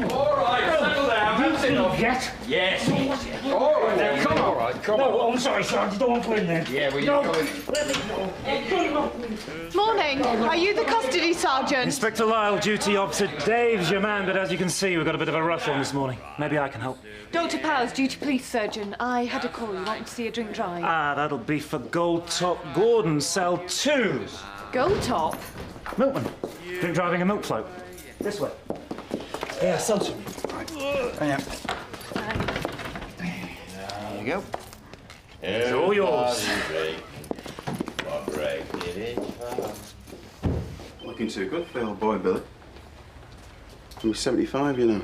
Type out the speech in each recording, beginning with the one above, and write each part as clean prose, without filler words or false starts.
All right, settle down. That's enough. Yes? Yes. All right, now, come on. All right, come on. No, I'm sorry, Sergeant. Don't want to put in there. Yeah, well, no. you're going... Let me go. Morning. Are you the custody sergeant? Inspector Lyle, duty officer. Dave's your man, but as you can see, we've got a bit of a rush on this morning. Maybe I can help. Dr. Powers, duty police surgeon. I had a call. You wanted to see a drink drive. Ah, that'll be for Gold Top Gordon, cell 2. Go top. Milkman. Drink driving a milk float. This way. Yeah, cell 2. Right. Yeah. There you go. It's all yours. Looking too good for the old boy, Billy. He's 75, you know.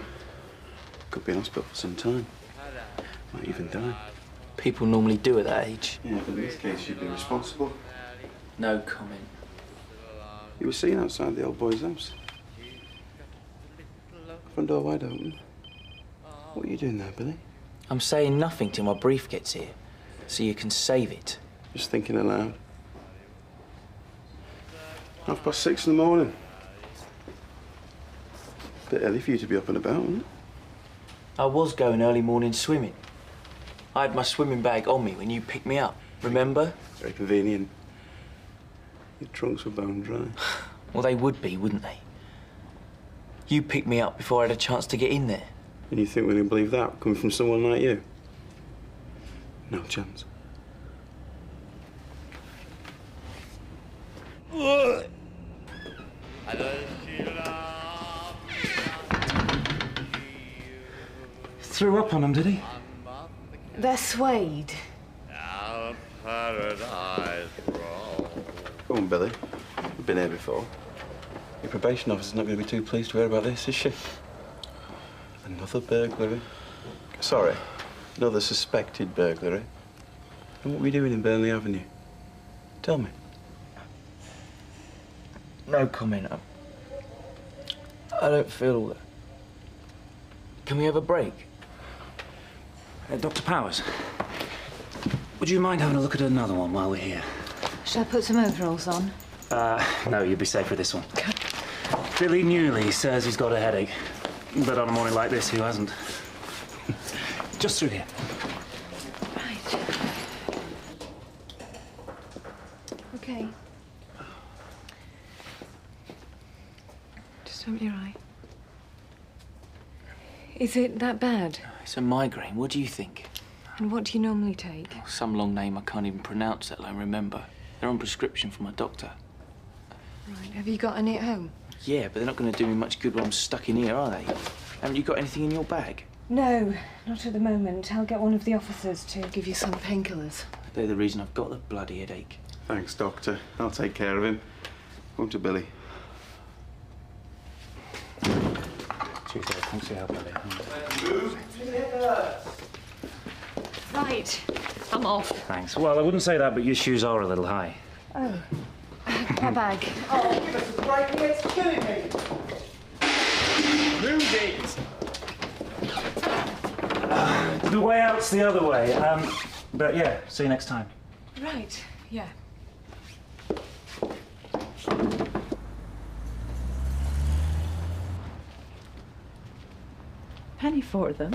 Could be in hospital for some time. Might even die. People normally do at that age. Yeah, but in this case, you'd be responsible. No comment. You were seen outside the old boy's house. Front door wide open. What are you doing there, Billy? I'm saying nothing till my brief gets here, so you can save it. Just thinking aloud. 6:30 in the morning. Bit early for you to be up and about, wasn't it? I was going early morning swimming. I had my swimming bag on me when you picked me up, remember? Very convenient. Your trunks were bone dry. Well, they would be, wouldn't they? You picked me up before I had a chance to get in there. And you think we're going to believe that coming from someone like you? No chance. Threw up on him, did he? They're suede. Go on, Billy. We've been here before. Your probation officer's not going to be too pleased to hear about this, is she? Another burglary. Sorry, another suspected burglary. And what were you doing in Burnley Avenue? Tell me. No comment. I don't feel all that. Can we have a break? Dr. Powers, would you mind having a look at another one while we're here? Shall I put some overalls on? No, you'd be safe with this one. Billy Newley says he's got a headache. But on a morning like this, who hasn't? Just through here. Right. Okay. Just open your eye. Is it that bad? It's a migraine. What do you think? And what do you normally take? Some long name I can't even pronounce, let alone remember. They're on prescription from my doctor. Right. Have you got any at home? Yeah, but they're not going to do me much good while I'm stuck in here, are they? Haven't you got anything in your bag? No, not at the moment. I'll get one of the officers to give you some painkillers. They're the reason I've got the bloody headache. Thanks, Doctor. I'll take care of him. Go to Billy. Cheers, Dave. Thanks for your help, Billy. Right. I'm off. Thanks. Well, I wouldn't say that, but your shoes are a little high. Oh. My bag. Oh, give us a break. It's killing me. Move it! The way out's the other way. But yeah, see you next time. Right. Yeah. Penny for them.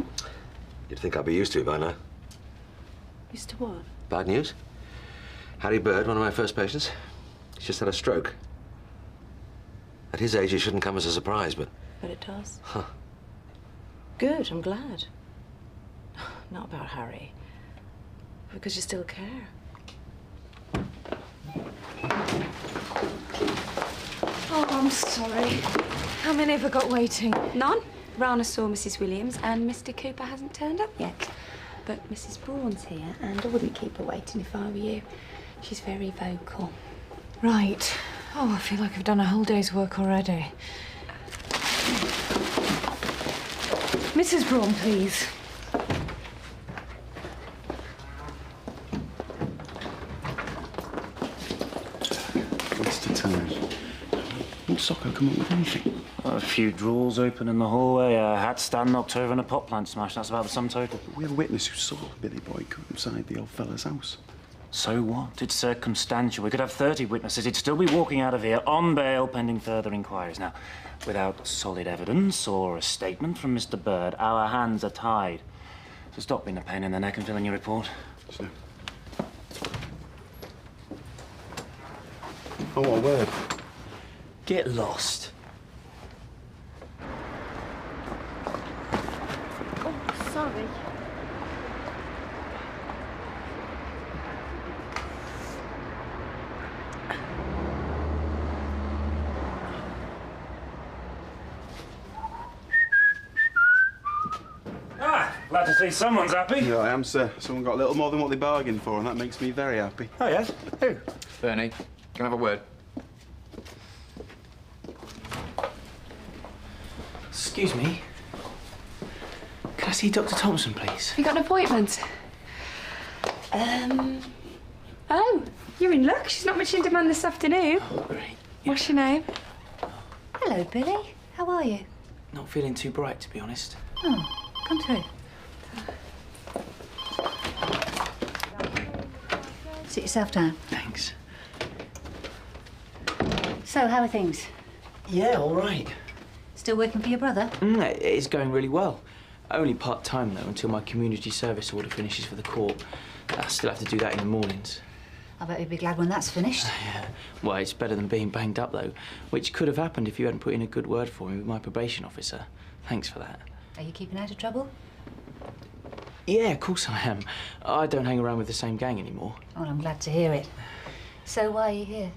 You'd think I'd be used to it by now. Used to what? Bad news. Harry Bird, one of my first patients, he's just had a stroke. At his age, it shouldn't come as a surprise, but... But it does. Huh. Good, I'm glad. Not about Harry. Because you still care. Oh, I'm sorry. How many have I got waiting? None. Rana saw Mrs. Williams and Mr. Cooper hasn't turned up yet. But Mrs. Braun's here and I wouldn't keep her waiting if I were you. She's very vocal. Right. Oh, I feel like I've done a whole day's work already. Mrs. Braun, please. What's the time? Won't Socko come up with anything? A few drawers open in the hallway, a hat stand knocked over and a pot plant smashed. That's about the sum total. We have a witness who saw Billy Boy come inside the old fella's house. So what? It's circumstantial. We could have 30 witnesses. He'd still be walking out of here on bail pending further inquiries. Now, without solid evidence or a statement from Mr. Bird, our hands are tied. So stop being a pain in the neck and fill in your report. Sir. Oh, what a word. Get lost. Oh, sorry. Glad to see someone's happy. Yeah, I am, sir. Someone got a little more than what they bargained for, and that makes me very happy. Oh, yes? Who? Bernie, can I have a word? Excuse me. Can I see Dr. Thompson, please? Have you got an appointment? Oh, you're in luck. She's not much in demand this afternoon. Oh, great. What's your name? Hello, Billy. How are you? Not feeling too bright, to be honest. Oh, come through. Sit yourself down. Thanks. So, how are things? Yeah, all right. Still working for your brother? It's going really well. Only part-time, though, until my community service order finishes for the court. I still have to do that in the mornings. I bet you'll be glad when that's finished. Yeah. Well, it's better than being banged up, though, which could have happened if you hadn't put in a good word for me with my probation officer. Thanks for that. Are you keeping out of trouble? Yeah, of course I am. I don't hang around with the same gang anymore. Oh, I'm glad to hear it. So, why are you here?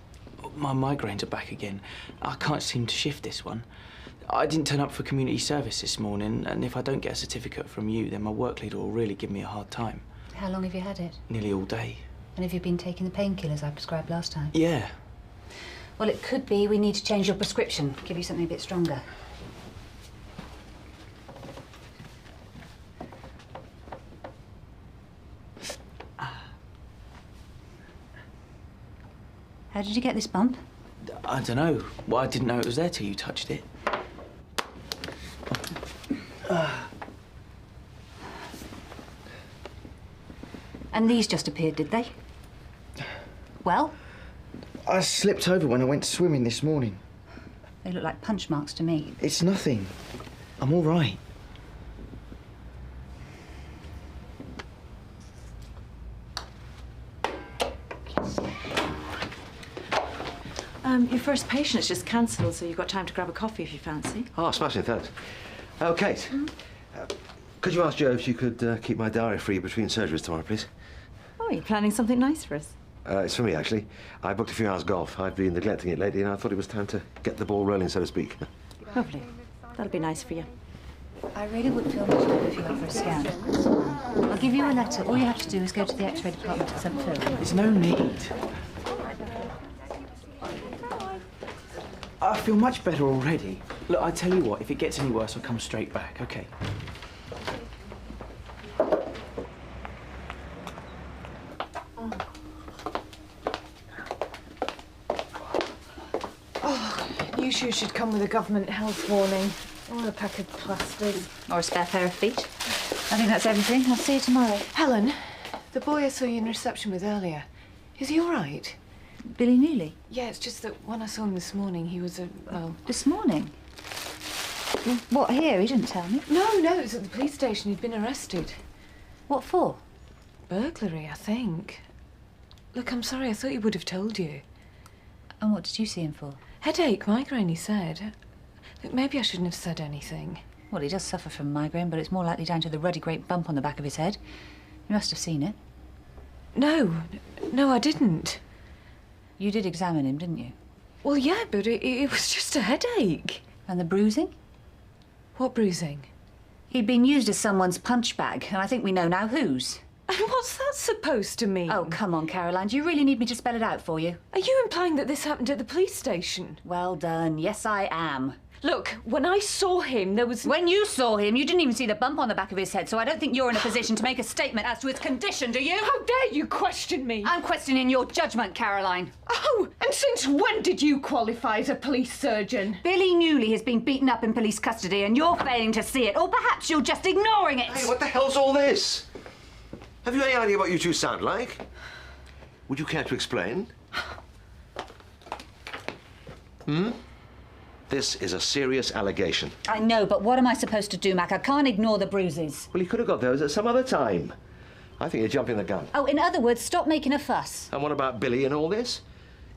My migraines are back again. I can't seem to shift this one. I didn't turn up for community service this morning, and if I don't get a certificate from you, then my work leader will really give me a hard time. How long have you had it? Nearly all day. And have you been taking the painkillers I prescribed last time? Yeah. Well, it could be we need to change your prescription, give you something a bit stronger. How did you get this bump? I don't know. Well, I didn't know it was there till you touched it. And these just appeared, did they? Well? I slipped over when I went swimming this morning. They look like punch marks to me. It's nothing. I'm all right. Your first patient's just cancelled, so you've got time to grab a coffee if you fancy. Oh, smashing, thanks. Oh, Kate, could you ask Jo if she could keep my diary free between surgeries tomorrow, please? Oh, you're planning something nice for us? It's for me, actually. I booked a few hours golf. I've been neglecting it lately, and I thought it was time to get the ball rolling, so to speak. Lovely. That'll be nice for you. I really would feel much better if you went for a scan. I'll give you a letter. All you have to do is go to the X-ray department at St. Phil. There's no need. I feel much better already. Look, I tell you what, if it gets any worse, I'll come straight back, okay? New shoes should come with a government health warning. Or a pack of plasters. Or a spare pair of feet. I think that's everything. I'll see you tomorrow. Helen, the boy I saw you in reception with earlier, is he all right? Billy Newley? Yeah, it's just that when I saw him this morning, he was well... This morning? What, here? He didn't tell me. No, it was at the police station. He'd been arrested. What for? Burglary, I think. Look, I'm sorry. I thought he would have told you. And what did you see him for? Headache, migraine, he said. Look, maybe I shouldn't have said anything. Well, he does suffer from migraine, but it's more likely down to the ruddy great bump on the back of his head. You must have seen it. No, I didn't. You did examine him, didn't you? Well, yeah, but it was just a headache. And the bruising? What bruising? He'd been used as someone's punch bag, and I think we know now whose. And what's that supposed to mean? Oh, come on, Caroline. Do you really need me to spell it out for you? Are you implying that this happened at the police station? Well done. Yes, I am. Look, when I saw him, there was... When you saw him, you didn't even see the bump on the back of his head, so I don't think you're in a position to make a statement as to his condition, do you? How dare you question me? I'm questioning your judgment, Caroline. Oh, and since when did you qualify as a police surgeon? Billy Newley has been beaten up in police custody and you're failing to see it, or perhaps you're just ignoring it. Hey, what the hell's all this? Have you any idea what you two sound like? Would you care to explain? This is a serious allegation. I know, but what am I supposed to do, Mac? I can't ignore the bruises. Well, you could have got those at some other time. I think you're jumping the gun. Oh, in other words, stop making a fuss. And what about Billy and all this?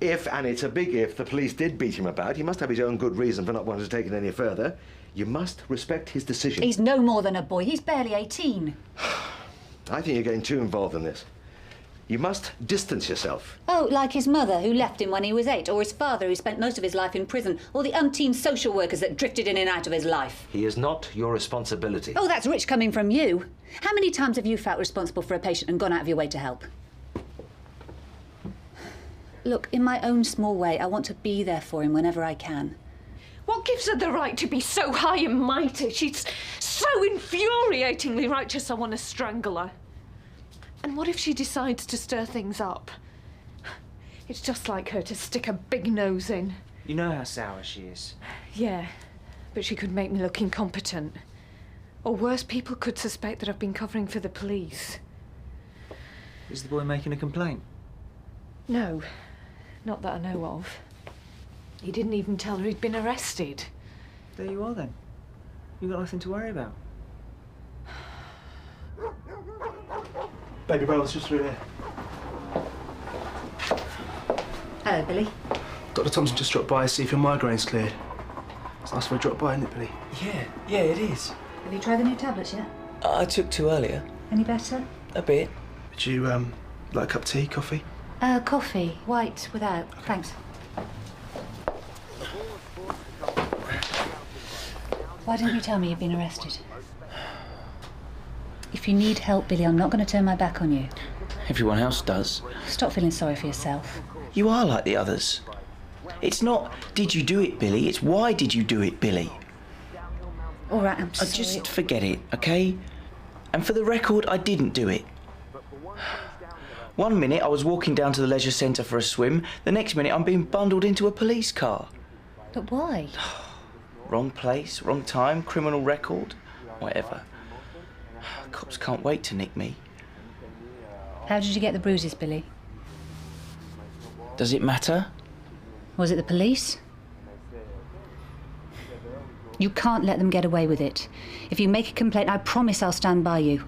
If, and it's a big if, the police did beat him about, he must have his own good reason for not wanting to take it any further. You must respect his decision. He's no more than a boy. He's barely 18. I think you're getting too involved in this. You must distance yourself. Oh, like his mother, who left him when he was 8, or his father, who spent most of his life in prison, or the umpteen social workers that drifted in and out of his life. He is not your responsibility. Oh, that's rich coming from you. How many times have you felt responsible for a patient and gone out of your way to help? Look, in my own small way, I want to be there for him whenever I can. What gives her the right to be so high and mighty? She's so infuriatingly righteous, I want to strangle her. And what if she decides to stir things up? It's just like her to stick a big nose in. You know how sour she is. Yeah, but she could make me look incompetent. Or worse, people could suspect that I've been covering for the police. Is the boy making a complaint? No, not that I know of. He didn't even tell her he'd been arrested. There you are then. You've got nothing to worry about. Baby brother's just through here. Hello, Billy. Dr. Thompson just dropped by to see if your migraine's cleared. It's nice for a drop by, isn't it, Billy? Yeah, it is. Have you tried the new tablets yet? I took 2 earlier. Any better? A bit. Would you, like a cup of tea, coffee? Coffee. White, without. Thanks. Why didn't you tell me you'd been arrested? If you need help, Billy, I'm not going to turn my back on you. Everyone else does. Stop feeling sorry for yourself. You are like the others. It's not, did you do it, Billy? It's why did you do it, Billy? All right, I'm sorry. Just forget it, OK? And for the record, I didn't do it. 1 minute I was walking down to the leisure centre for a swim, the next minute I'm being bundled into a police car. But why? Wrong place, wrong time, criminal record, whatever. Cops can't wait to nick me. How did you get the bruises, Billy? Does it matter? Was it the police? You can't let them get away with it. If you make a complaint, I promise I'll stand by you.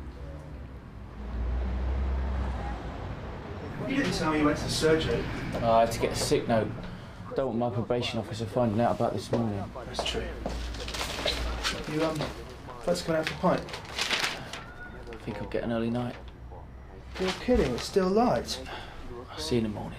You didn't tell me you went to the surgery. I had to get a sick note. Don't want my probation officer finding out about this morning. That's true. You, let's go out for a pint. I think I'll get an early night. You're kidding, it's still light. I'll see you in the morning.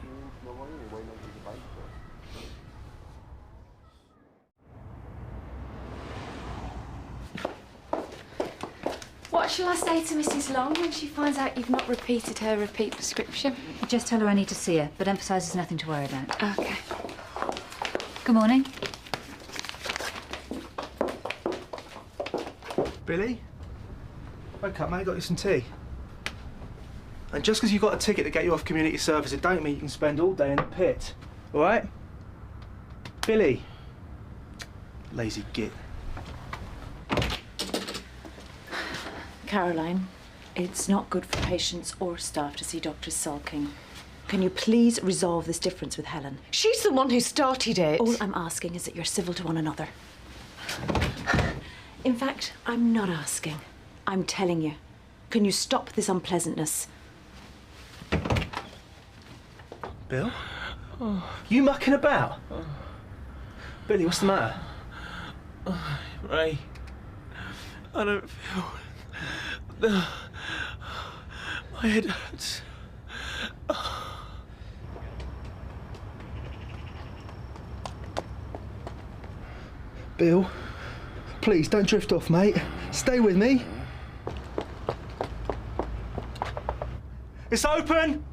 What shall I say to Mrs. Long when she finds out you've not repeated her repeat prescription? Just tell her I need to see her, but emphasise there's nothing to worry about. OK. Good morning. Billy? Wake up, mate, got you some tea. And just because you got a ticket to get you off community service, it don't mean you can spend all day in the pit. All right? Billy? Lazy git. Caroline, it's not good for patients or staff to see doctors sulking. Can you please resolve this difference with Helen? She's the one who started it. All I'm asking is that you're civil to one another. In fact, I'm not asking. I'm telling you. Can you stop this unpleasantness? Bill? You mucking about? Billy, what's the matter? Ray, I don't feel... My head hurts. Bill, please don't drift off, mate. Stay with me. It's open!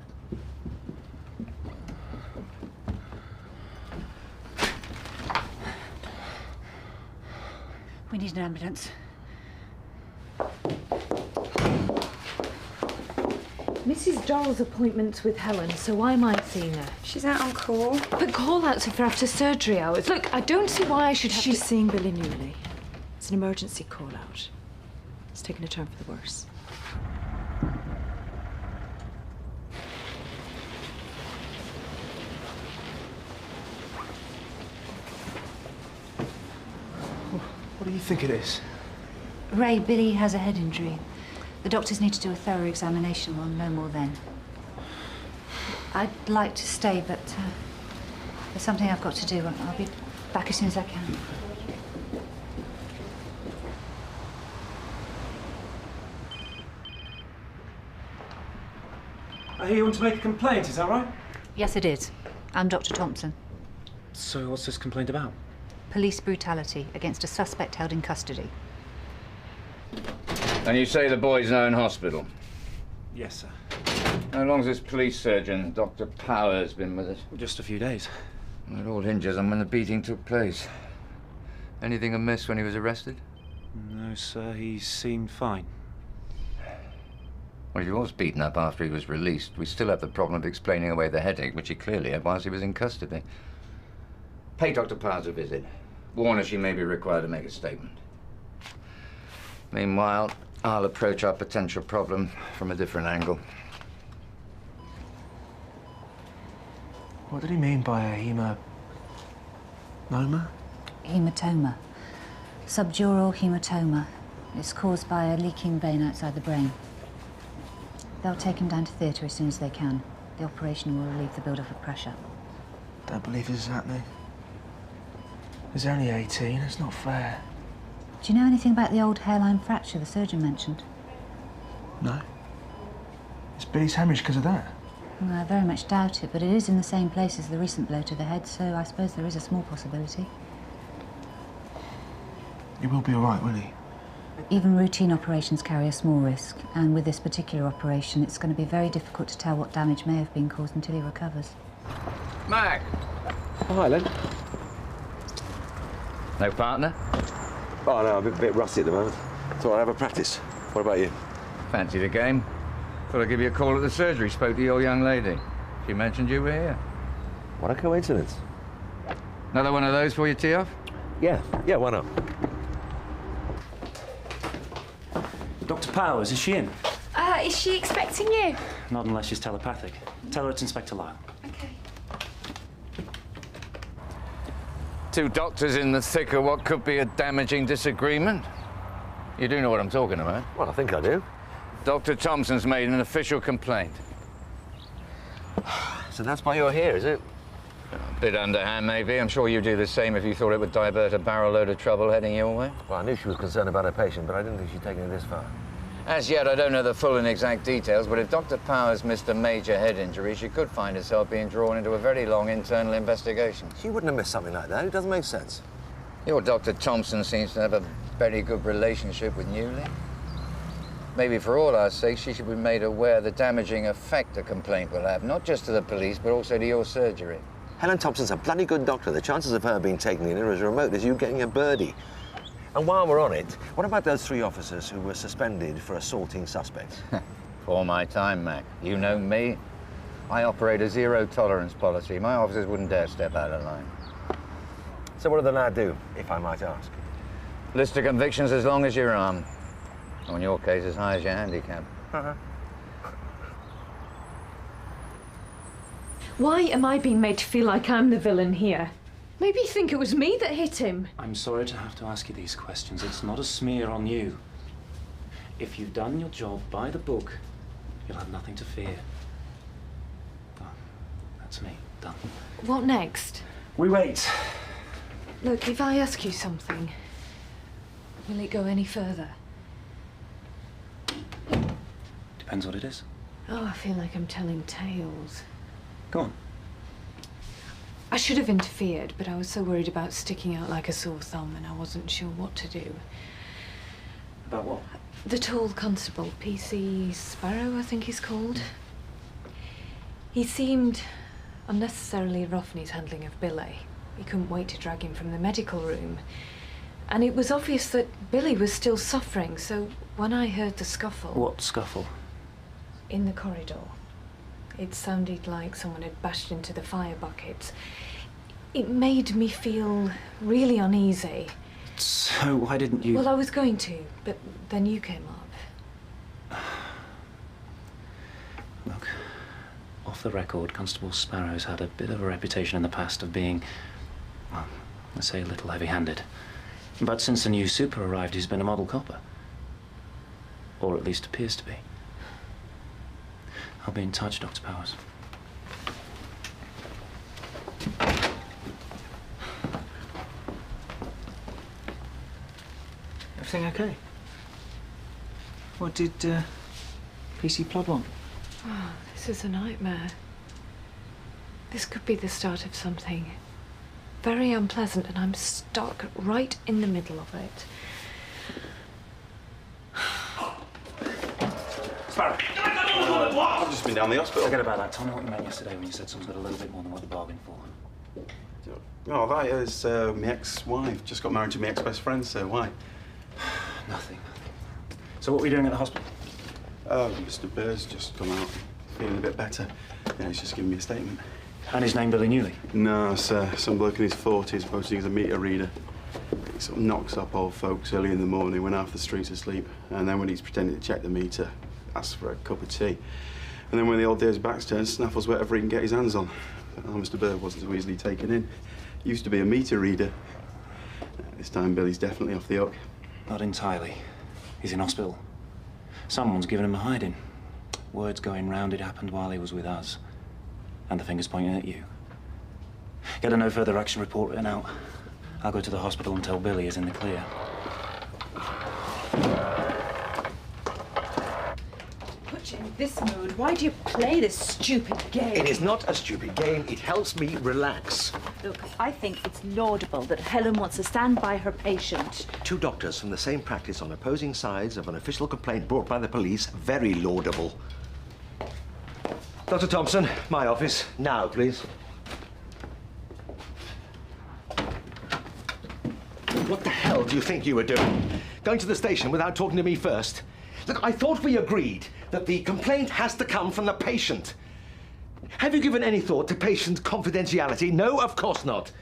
We need an ambulance. Mrs. Dorrell's appointment's with Helen, so why am I seeing her? She's out on call. But call-outs are for after surgery hours. Look, I don't see why I should have She's seeing Billy Newley. It's an emergency call-out. It's taken a turn for the worse. What do you think it is? Ray, Billy has a head injury. The doctors need to do a thorough examination. We'll know more then. I'd like to stay, but there's something I've got to do. I'll be back as soon as I can. I hear you want to make a complaint, is that right? Yes, it is. I'm Dr. Thompson. So what's this complaint about? Police brutality against a suspect held in custody. And you say the boy's now in hospital? Yes, sir. How long's this police surgeon, Dr. Powers, been with us? Just a few days. It all hinges on when the beating took place. Anything amiss when he was arrested? No, sir, he seemed fine. Well, if he was beaten up after he was released, we still have the problem of explaining away the headache, which he clearly had whilst he was in custody. Pay Dr. Powers a visit. Warn her she may be required to make a statement. Meanwhile, I'll approach our potential problem from a different angle. What did he mean by a hematoma? Hematoma. Subdural hematoma. It's caused by a leaking vein outside the brain. They'll take him down to theatre as soon as they can. The operation will relieve the build-up of pressure. Don't believe this is happening. He's only 18. It's not fair. Do you know anything about the old hairline fracture the surgeon mentioned? No. Is Billy's hemorrhage because of that? Well, I very much doubt it, but it is in the same place as the recent blow to the head, so I suppose there is a small possibility. He will be all right, won't he? Even routine operations carry a small risk, and with this particular operation, it's going to be very difficult to tell what damage may have been caused until he recovers. Mac! Oh, hi, Len. No partner? Oh, no, I'm a bit rusty at the moment. Thought I'd have a practice. What about you? Fancy the game? Thought I'd give you a call at the surgery. Spoke to your young lady. She mentioned you were here. What a coincidence. Another one of those for you tee off? Yeah, why not? Dr. Powers, is she in? Is she expecting you? Not unless she's telepathic. Tell her it's Inspector Lyle. Okay. Two doctors in the thick of what could be a damaging disagreement. You do know what I'm talking about. Well, I think I do. Dr. Thompson's made an official complaint. So that's why you're here, is it? A bit underhand, maybe. I'm sure you'd do the same if you thought it would divert a barrel load of trouble heading your way. Well, I knew she was concerned about her patient, but I didn't think she'd taken it this far. As yet, I don't know the full and exact details, but if Dr. Powers missed a major head injury, she could find herself being drawn into a very long internal investigation. She wouldn't have missed something like that. It doesn't make sense. Your Dr. Thompson seems to have a very good relationship with Newley. Maybe for all our sakes, she should be made aware of the damaging effect a complaint will have, not just to the police, but also to your surgery. Helen Thompson's a bloody good doctor. The chances of her being taken in are as remote as you getting a birdie. And while we're on it, what about those 3 officers who were suspended for assaulting suspects? For my time, Mac. You know me. I operate a zero-tolerance policy. My officers wouldn't dare step out of line. So what did the lad do, if I might ask? List of convictions as long as your arm. Or in your case, as high as your handicap. Why am I being made to feel like I'm the villain here? Maybe you think it was me that hit him. I'm sorry to have to ask you these questions. It's not a smear on you. If you've done your job by the book, you'll have nothing to fear. Oh, that's me. Done. What next? We wait. Look, if I ask you something, will it go any further? Depends what it is. Oh, I feel like I'm telling tales. Go on. I should have interfered, but I was so worried about sticking out like a sore thumb and I wasn't sure what to do. About what? The tall constable, PC Sparrow, I think he's called. He seemed unnecessarily rough in his handling of Billy. He couldn't wait to drag him from the medical room. And it was obvious that Billy was still suffering, so when I heard the scuffle... What scuffle? In the corridor. It sounded like someone had bashed into the fire buckets. It made me feel really uneasy. So why didn't you... Well, I was going to, but then you came up. Look, off the record, Constable Sparrow's had a bit of a reputation in the past of being, well, let's say a little heavy-handed. But since the new super arrived, he's been a model copper. Or at least appears to be. I'll be in touch, Dr. Powers. Everything okay? What did PC Plod want? Oh, this is a nightmare. This could be the start of something very unpleasant, and I'm stuck right in the middle of it. Sparrow! I've just been down the hospital. Forget about that. Tell me what you meant yesterday when you said someone's got a little bit more than what they bargained for. Oh, that is my ex-wife. Just got married to my ex-best friend, so why? Nothing. So what were you doing at the hospital? Mr. Bird's just come out, feeling a bit better. Yeah, he's just given me a statement. And his name Billy Newley? No, sir. Some bloke in his 40s posting as a meter reader. He sort of knocks up old folks early in the morning when half the street's asleep. And then when he's pretending to check the meter, asks for a cup of tea. And then when the old day's back's turned, snaffles whatever he can get his hands on. But Mr. Bird wasn't so easily taken in. He used to be a meter reader. This time, Billy's definitely off the hook. Not entirely. He's in hospital. Someone's given him a hiding. Words going round it happened while he was with us. And the finger's pointing at you. Get a no further action report written out. I'll go to the hospital and tell Billy he's in the clear. Put you in this mood. Why do you play this stupid game? It is not a stupid game. It helps me relax. Look, I think it's laudable that Helen wants to stand by her patient. Two doctors from the same practice on opposing sides of an official complaint brought by the police. Very laudable. Dr. Thompson, my office. Now, please. What the hell do you think you were doing? Going to the station without talking to me first? Look, I thought we agreed that the complaint has to come from the patient. Have you given any thought to patient confidentiality? No, of course not.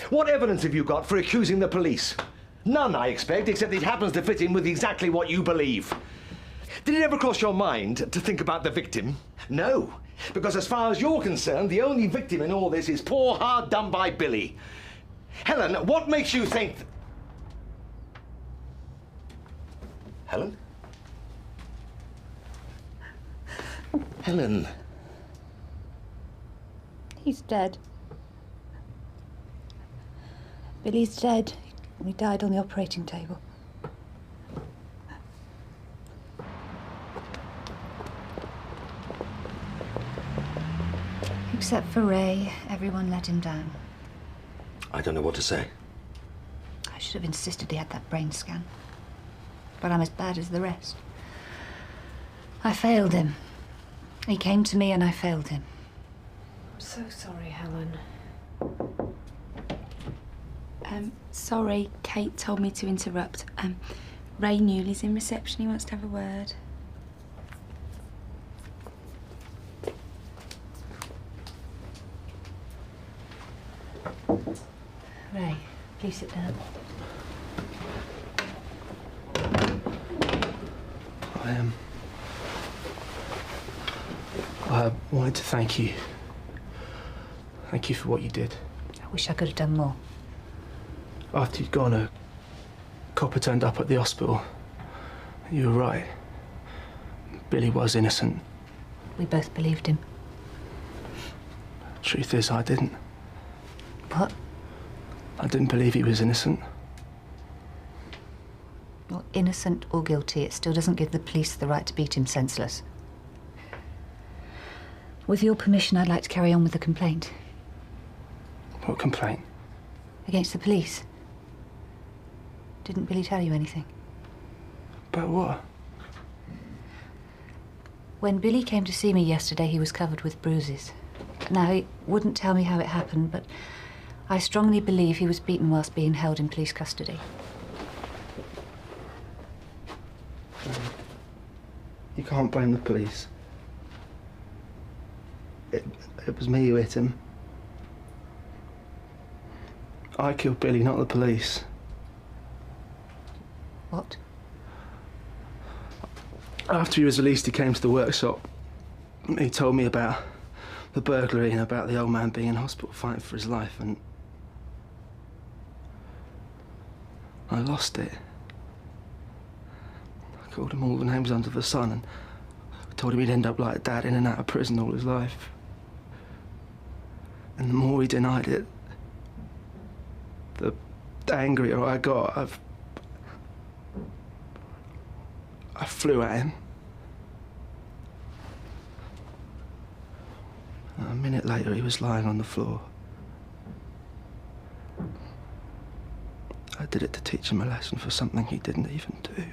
What evidence have you got for accusing the police? None, I expect, except it happens to fit in with exactly what you believe. Did it ever cross your mind to think about the victim? No, because as far as you're concerned, the only victim in all this is poor, hard done by Billy. Helen, what makes you think... Helen? Helen. He's dead. Billy's dead. He died on the operating table. Except for Ray, everyone let him down. I don't know what to say. I should have insisted he had that brain scan. But I'm as bad as the rest. I failed him. He came to me and I failed him. I'm so sorry, Helen. Sorry, Kate told me to interrupt. Ray Newley's in reception. He wants to have a word. Ray, please sit down. I wanted to thank you. Thank you for what you did. I wish I could have done more. After you'd gone, a copper turned up at the hospital. You were right. Billy was innocent. We both believed him. Truth is, I didn't. What? I didn't believe he was innocent. Well, innocent or guilty, it still doesn't give the police the right to beat him senseless. With your permission, I'd like to carry on with the complaint. What complaint? Against the police. Didn't Billy tell you anything? About what? When Billy came to see me yesterday, he was covered with bruises. Now, he wouldn't tell me how it happened, but I strongly believe he was beaten whilst being held in police custody. You can't blame the police. It was me who hit him. I killed Billy, not the police. What? After he was released, he came to the workshop. He told me about the burglary and about the old man being in hospital fighting for his life, and I lost it. I called him all the names under the sun and told him he'd end up like Dad, in and out of prison all his life. And the more he denied it, the angrier I got. I flew at him. A minute later, he was lying on the floor. I did it to teach him a lesson for something he didn't even do.